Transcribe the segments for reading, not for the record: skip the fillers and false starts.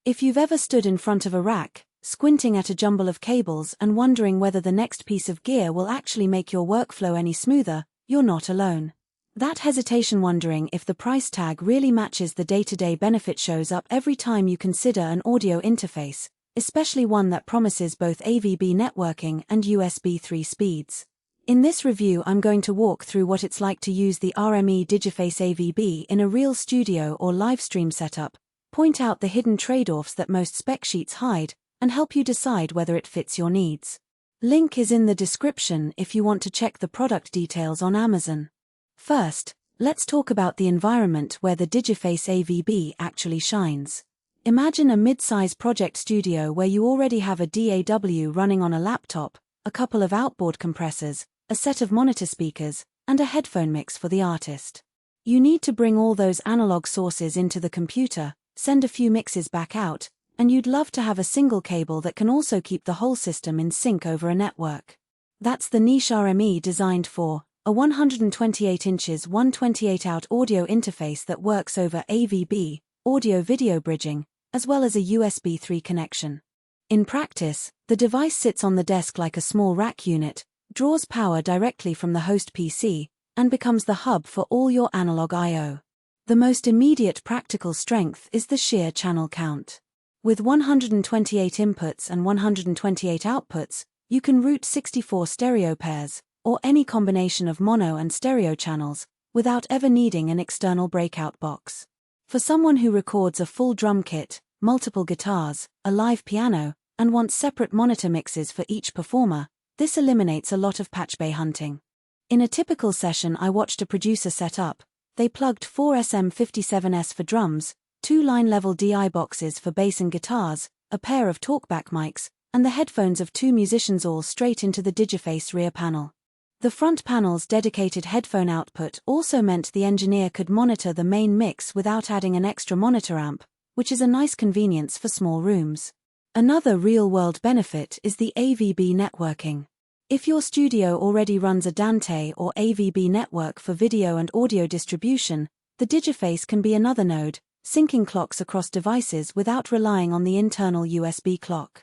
If you've ever stood in front of a rack, squinting at a jumble of cables and wondering whether the next piece of gear will actually make your workflow any smoother, you're not alone. That hesitation wondering if the price tag really matches the day-to-day benefit shows up every time you consider an audio interface, especially one that promises both AVB networking and USB 3 speeds. In this review, I'm going to walk through what it's like to use the RME Digiface AVB in a real studio or live stream setup, point out the hidden trade-offs that most spec sheets hide, and help you decide whether it fits your needs. Link is in the description if you want to check the product details on Amazon. First, let's talk about the environment where the Digiface AVB actually shines. Imagine a mid-size project studio where you already have a DAW running on a laptop, a couple of outboard compressors, a set of monitor speakers, and a headphone mix for the artist. You need to bring all those analog sources into the computer, send a few mixes back out, and you'd love to have a single cable that can also keep the whole system in sync over a network. That's the niche RME designed for, a 128 inches 128-out audio interface that works over AVB, audio-video bridging, as well as a USB 3 connection. In practice, the device sits on the desk like a small rack unit, draws power directly from the host PC, and becomes the hub for all your analog I/O. The most immediate practical strength is the sheer channel count. With 128 inputs and 128 outputs, you can route 64 stereo pairs, or any combination of mono and stereo channels, without ever needing an external breakout box. For someone who records a full drum kit, multiple guitars, a live piano, and wants separate monitor mixes for each performer, this eliminates a lot of patch bay hunting. In a typical session I watched a producer set up, they plugged 4 SM57S for drums, 2 line-level DI boxes for bass and guitars, a pair of talkback mics, and the headphones of 2 musicians all straight into the Digiface rear panel. The front panel's dedicated headphone output also meant the engineer could monitor the main mix without adding an extra monitor amp, which is a nice convenience for small rooms. Another real-world benefit is the AVB networking. If your studio already runs a Dante or AVB network for video and audio distribution, the Digiface can be another node, syncing clocks across devices without relying on the internal USB clock.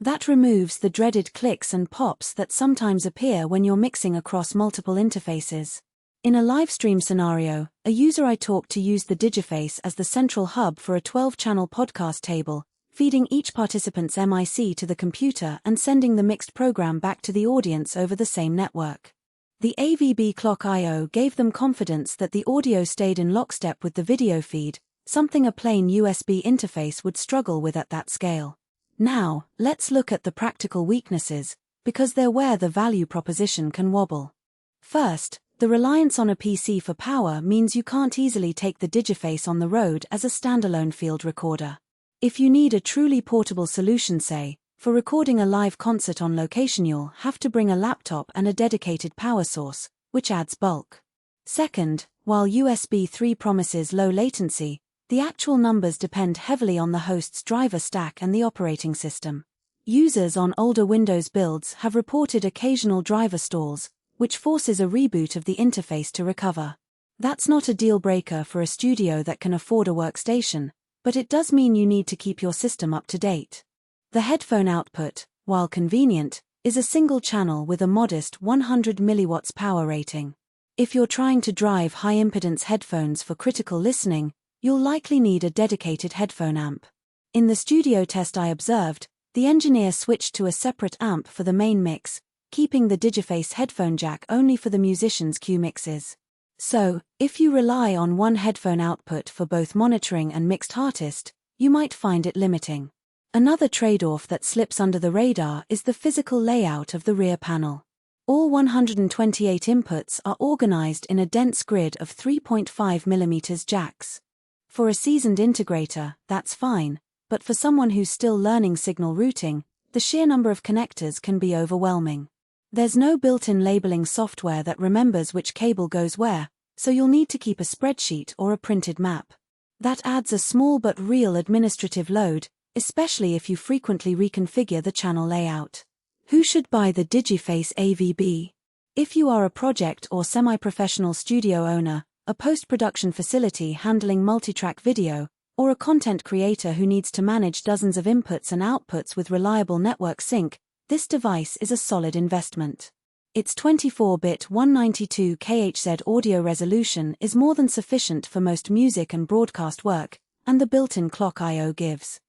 That removes the dreaded clicks and pops that sometimes appear when you're mixing across multiple interfaces. In a live stream scenario, a user I talked to used the Digiface as the central hub for a 12-channel podcast table, feeding each participant's MIC to the computer and sending the mixed program back to the audience over the same network. The AVB clock I/O gave them confidence that the audio stayed in lockstep with the video feed, something a plain USB interface would struggle with at that scale. Now, let's look at the practical weaknesses, because they're where the value proposition can wobble. First, the reliance on a PC for power means you can't easily take the Digiface on the road as a standalone field recorder. If you need a truly portable solution, say, for recording a live concert on location, you'll have to bring a laptop and a dedicated power source, which adds bulk. Second, while USB 3 promises low latency, the actual numbers depend heavily on the host's driver stack and the operating system. Users on older Windows builds have reported occasional driver stalls, which forces a reboot of the interface to recover. That's not a deal breaker for a studio that can afford a workstation, but it does mean you need to keep your system up to date. The headphone output, while convenient, is a single channel with a modest 100 mW power rating. If you're trying to drive high-impedance headphones for critical listening, you'll likely need a dedicated headphone amp. In the studio test I observed, the engineer switched to a separate amp for the main mix, keeping the Digiface headphone jack only for the musician's cue mixes. So, if you rely on one headphone output for both monitoring and mixed artist, you might find it limiting. Another trade-off that slips under the radar is the physical layout of the rear panel. All 128 inputs are organized in a dense grid of 3.5mm jacks. For a seasoned integrator, that's fine, but for someone who's still learning signal routing, the sheer number of connectors can be overwhelming. There's no built-in labeling software that remembers which cable goes where, so you'll need to keep a spreadsheet or a printed map. That adds a small but real administrative load, especially if you frequently reconfigure the channel layout. Who should buy the Digiface AVB? If you are a project or semi-professional studio owner, a post-production facility handling multi-track video, or a content creator who needs to manage dozens of inputs and outputs with reliable network sync, this device is a solid investment. Its 24-bit 192 kHz audio resolution is more than sufficient for most music and broadcast work, and the built-in clock I/O gives